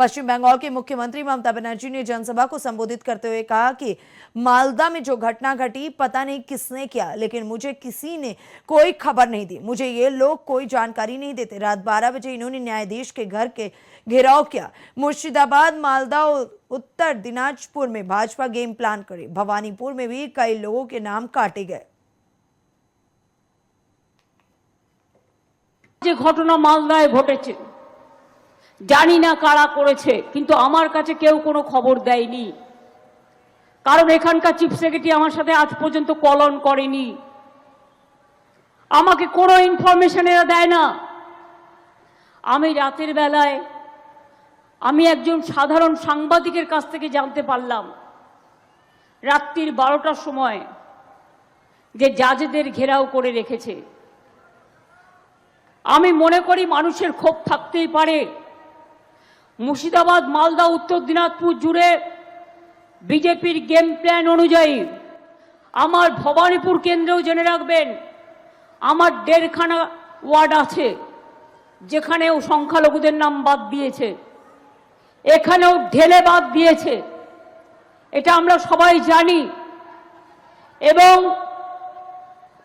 पश्चिम बंगाल के मुख्यमंत्री ममता बनर्जी ने जनसभा को संबोधित करते हुए कहा कि मालदा में जो घटना घटी पता नहीं किसने किया, लेकिन मुझे किसी ने कोई खबर नहीं दी। मुझे ये लोग कोई जानकारी नहीं देते। रात 12 बजे इन्होंने न्यायाधीश के घर के घेराव किया। मुर्शिदाबाद, मालदा, उत्तर दिनाजपुर में भाजपा गेम प्लान करे। भवानीपुर में भी कई लोगों के नाम काटे गए। যে ঘটনা মালদায় ঘটেছে জানি না কারা করেছে, কিন্তু আমার কাছে কেউ কোনো খবর দেয়নি। কারণ এখানকার চিফ সেক্রেটারি আমার সাথে আজ পর্যন্ত কল অন করেনি, আমাকে কোনো ইনফরমেশন এরা দেয় না। আমি রাতের বেলায় আমি একজন সাধারণ সাংবাদিকের কাছ থেকে জানতে পারলাম রাত্রির 12টার সময় যে জাজেদের ঘেরাও করে রেখেছে। আমি মনে করি মানুষের ক্ষোভ থাকতেই পারে। মুর্শিদাবাদ, মালদা, উত্তর দিনাজপুর জুড়ে বিজেপির গেম প্ল্যান অনুযায়ী আমার ভবানীপুর কেন্দ্রেও জেনে রাখবেন, আমার 1.5খানা ওয়ার্ড আছে যেখানেও সংখ্যালঘুদের নাম বাদ দিয়েছে, এখানেও ঢেলে বাদ দিয়েছে, এটা আমরা সবাই জানি। এবং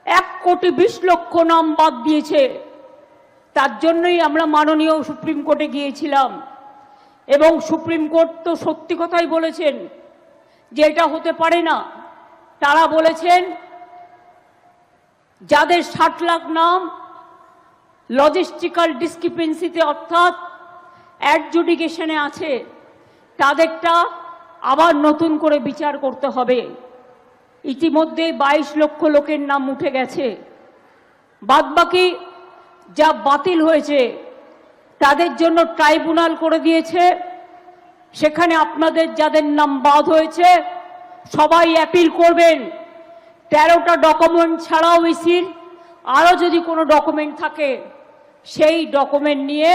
1,20,00,000 নাম বাদ দিয়েছে। তার জন্যই আমরা মাননীয় সুপ্রিম কোর্টে গিয়েছিলাম এবং সুপ্রিম কোর্ট তো সত্যি কথাই বলেছেন যে এটা হতে পারে না। তারা বলেছেন যাদের 60 লাখ নাম লজিস্টিক্যাল ডিসক্রিপেন্সিতে অর্থাৎ অ্যাডজুডিকেশনে আছে তাদেরটা আবার নতুন করে বিচার করতে হবে। ইতিমধ্যে 22 লক্ষ লোকের নাম উঠে গেছে। বাদবাকি যা বাতিল হয়েছে তাদের জন্য ট্রাইব্যুনাল করে দিয়েছে। সেখানে আপনাদের যাদের নাম বাদ হয়েছে সবাই অ্যাপিল করবেন। 13টা ডকুমেন্ট ছাড়াও ইসির আরও যদি কোনো ডকুমেন্ট থাকে সেই ডকুমেন্ট নিয়ে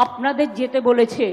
আপনাদের যেতে বলেছে।